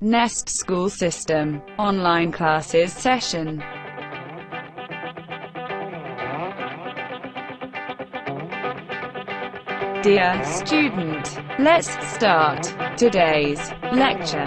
Nest School System, Online Classes Session. Dear student, let's start today's lecture.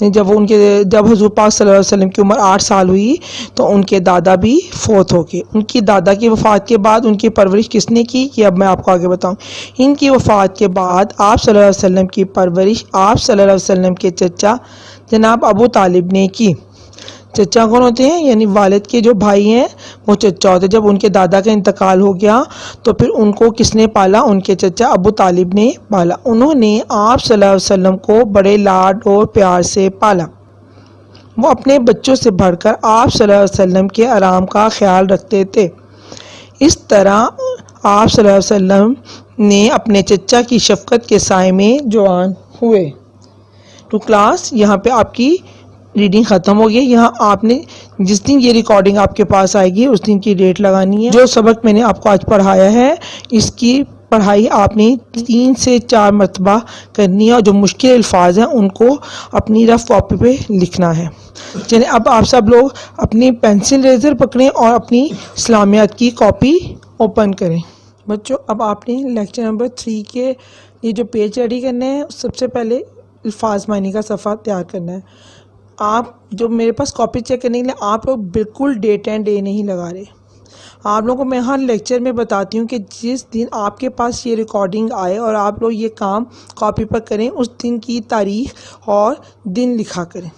جب حضور پاک صلی اللہ علیہ وسلم کی عمر 8 سال ہوئی تو ان کے دادا بھی فوت ہو گئے۔ ان کی دادا کی وفات کے بعد ان کی پرورش کس نے کی، یہ اب میں آپ کو آگے بتاؤں۔ ان کی وفات کے بعد آپ صلی اللہ علیہ وسلم کی پرورش آپ صلی اللہ علیہ وسلم کے چچا جناب ابو طالب نے کی۔ چچا کون ہوتے ہیں؟ یعنی والد کے جو بھائی ہیں وہ چچا ہوتے ہیں۔ جب ان کے دادا کا انتقال ہو گیا تو پھر ان کو کس نے پالا؟ ان کے چچا ابو طالب نے پالا۔ انہوں نے آپ صلی اللہ علیہ وسلم کو بڑے لاڈ اور پیار سے پالا۔ وہ اپنے بچوں سے بڑھ کر آپ صلی اللہ علیہ وسلم کے آرام کا خیال رکھتے تھے۔ اس طرح آپ صلی اللہ علیہ وسلم نے اپنے چچا کی شفقت کے سائے میں جوان ہوئے۔ تو کلاس یہاں پہ آپ کی ریڈنگ ختم ہو گئی۔ یہاں آپ نے جس دن یہ ریکارڈنگ آپ کے پاس آئے گی اس دن کی ڈیٹ لگانی ہے۔ جو سبق میں نے آپ کو آج پڑھایا ہے اس کی پڑھائی آپ نے 3 سے 4 مرتبہ کرنی ہے، اور جو مشکل الفاظ ہیں ان کو اپنی رف کاپی پہ لکھنا ہے۔ چلیں اب آپ سب لوگ اپنی پینسل ریزر پکڑیں اور اپنی اسلامیات کی کاپی اوپن کریں۔ بچوں اب آپ نے لیکچر نمبر 3 کے یہ جو پیج ریڈی کرنے ہیں، سب سے پہلے الفاظ معنی کا صفحہ تیار کرنا ہے۔ آپ جو میرے پاس کاپی چیک کرنے کے لیے آپ لوگ بالکل ڈیٹ اینڈ ڈے نہیں لگا رہے۔ آپ لوگوں کو میں ہر لیکچر میں بتاتی ہوں کہ جس دن آپ کے پاس یہ ریکارڈنگ آئے اور آپ لوگ یہ کام کاپی پر کریں، اس دن کی تاریخ اور دن لکھا کریں۔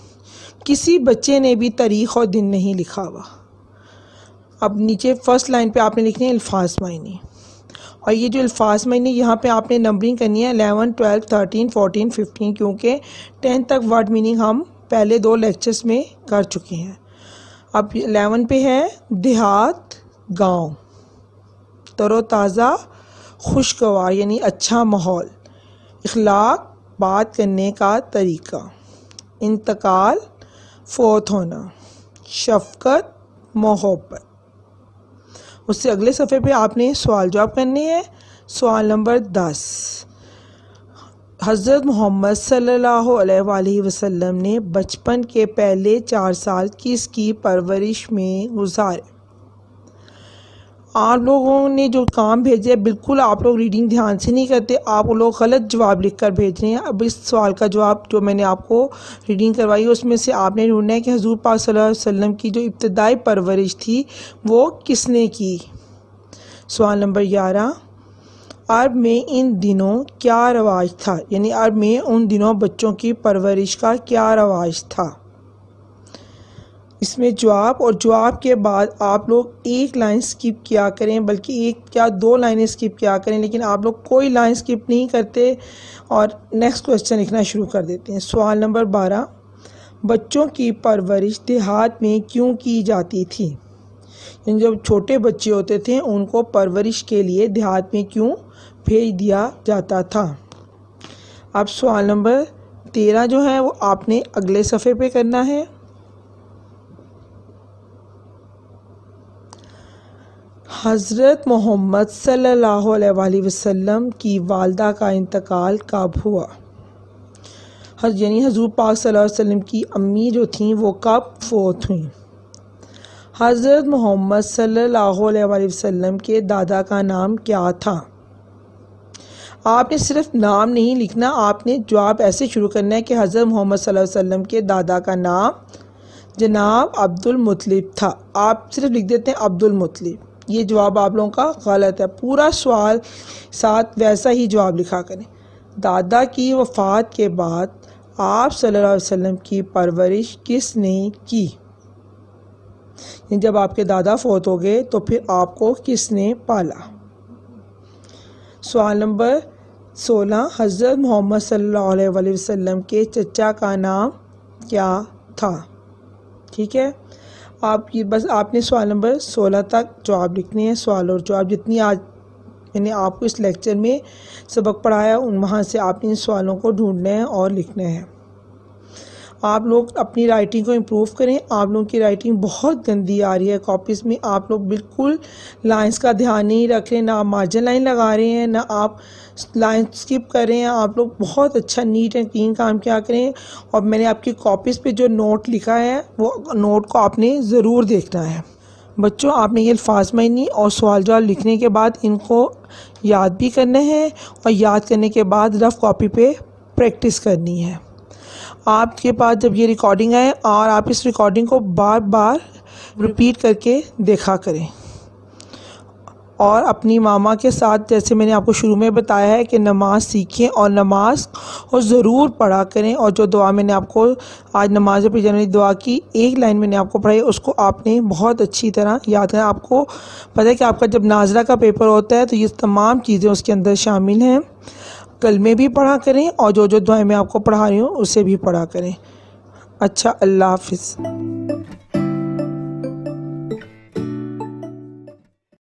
کسی بچے نے بھی تاریخ اور دن نہیں لکھا ہوا۔ اب نیچے فرسٹ لائن پہ آپ نے لکھنے ہیں الفاظ معنی، اور یہ جو الفاظ معنی یہاں پہ آپ نے نمبرنگ کرنی ہے 11 12 13 14 15، کیونکہ 10 تک ورڈ میننگ ہم پہلے 2 لیکچرز میں کر چکے ہیں۔ اب 11 پہ ہے دیہات، گاؤں، تر و تازہ، خوشگوار یعنی اچھا ماحول، اخلاق، بات کرنے کا طریقہ، انتقال، فوت ہونا، شفقت، محبت۔ اس سے اگلے صفحے پہ آپ نے سوال جواب کرنے ہیں۔ سوال نمبر 10، حضرت محمد صلی اللہ علیہ وآلہ وسلم نے بچپن کے پہلے 4 سال کس کی پرورش میں گزارے؟ آپ لوگوں نے جو کام بھیجے بالکل آپ لوگ ریڈنگ دھیان سے نہیں کرتے، آپ لوگ غلط جواب لکھ کر بھیج رہے ہیں۔ اب اس سوال کا جواب جو میں نے آپ کو ریڈنگ کروائی اس میں سے آپ نے ڈھونڈنا ہے کہ حضور پاک صلی اللہ علیہ وسلم کی جو ابتدائی پرورش تھی وہ کس نے کی۔ سوال نمبر 11، عرب میں ان دنوں کیا رواج تھا؟ یعنی عرب میں ان دنوں بچوں کی پرورش کا کیا رواج تھا؟ اس میں جواب اور جواب کے بعد آپ لوگ ایک لائن سکپ کیا کریں، بلکہ 1 یا 2 لائنیں سکپ کیا کریں، لیکن آپ لوگ کوئی لائن سکپ نہیں کرتے اور نیکسٹ کوسچن لکھنا شروع کر دیتے ہیں۔ سوال نمبر 12، بچوں کی پرورش دیہات میں کیوں کی جاتی تھی؟ یعنی جب چھوٹے بچے ہوتے تھے ان کو پرورش کے لیے دیہات میں کیوں بھیج دیا جاتا تھا؟ اب سوال نمبر 13 جو ہے وہ آپ نے اگلے صفحے پہ کرنا ہے۔ حضرت محمد صلی اللہ علیہ وآلہ وسلم کی والدہ کا انتقال کب ہوا؟ یعنی حضور پاک صلی اللہ علیہ وسلم کی امی جو تھیں وہ کب فوت ہوئیں؟ حضرت محمد صلی اللہ علیہ وآلہ وسلم کے دادا کا نام کیا تھا؟ آپ نے صرف نام نہیں لکھنا، آپ نے جواب ایسے شروع کرنا ہے کہ حضرت محمد صلی اللہ علیہ وسلم کے دادا کا نام جناب عبد المطلب تھا۔ آپ صرف لکھ دیتے ہیں عبد المطلب، یہ جواب آپ لوگوں کا غلط ہے۔ پورا سوال ساتھ ویسا ہی جواب لکھا کریں۔ دادا کی وفات کے بعد آپ صلی اللہ علیہ وسلم کی پرورش کس نے کی؟ جب آپ کے دادا فوت ہو گئے تو پھر آپ کو کس نے پالا؟ سوال نمبر 16، حضرت محمد صلی اللہ علیہ وآلہ وسلم کے چچا کا نام کیا تھا؟ ٹھیک ہے، آپ یہ بس آپ نے سوال نمبر 16 تک جواب لکھنے ہیں۔ سوال اور جواب جتنی آج میں نے آپ کو اس لیکچر میں سبق پڑھایا وہاں سے آپ نے ان سوالوں کو ڈھونڈنا ہے اور لکھنا ہے۔ آپ لوگ اپنی رائٹنگ کو امپروو کریں۔ آپ لوگوں کی رائٹنگ بہت گندی آ رہی ہے کاپیز میں، آپ لوگ بالکل لائنز کا دھیان نہیں رکھ رہے، نہ آپ مارجن لائن لگا رہے ہیں، نہ آپ لائن سکپ کر رہے ہیں۔ آپ لوگ بہت اچھا نیٹ اینڈ کلین کام کیا کریں، اور میں نے آپ کی کاپیز پہ جو نوٹ لکھا ہے وہ نوٹ کو آپ نے ضرور دیکھنا ہے۔ بچوں آپ نے یہ الفاظ معنی اور سوال جواب لکھنے کے بعد ان کو یاد بھی کرنا ہے، اور یاد کرنے کے بعد رف کاپی پہ پریکٹس کرنی ہے۔ آپ کے پاس جب یہ ریکارڈنگ آئے اور آپ اس ریکارڈنگ کو بار بار ریپیٹ کر کے دیکھا کریں، اور اپنی ماما کے ساتھ جیسے میں نے آپ کو شروع میں بتایا ہے کہ نماز سیکھیں اور نماز کو ضرور پڑھا کریں، اور جو دعا میں نے آپ کو آج نماز پڑھی جانے والی دعا کی ایک لائن میں نے آپ کو پڑھائی، اس کو آپ نے بہت اچھی طرح یاد کرنا۔ آپ کو پتہ ہے کہ آپ کا جب ناظرہ کا پیپر ہوتا ہے تو یہ تمام چیزیں اس کے اندر شامل ہیں۔ کلمے بھی پڑھا کریں اور جو دعائیں میں آپ کو پڑھا رہی ہوں اسے بھی پڑھا کریں۔ اچھا، اللہ حافظ۔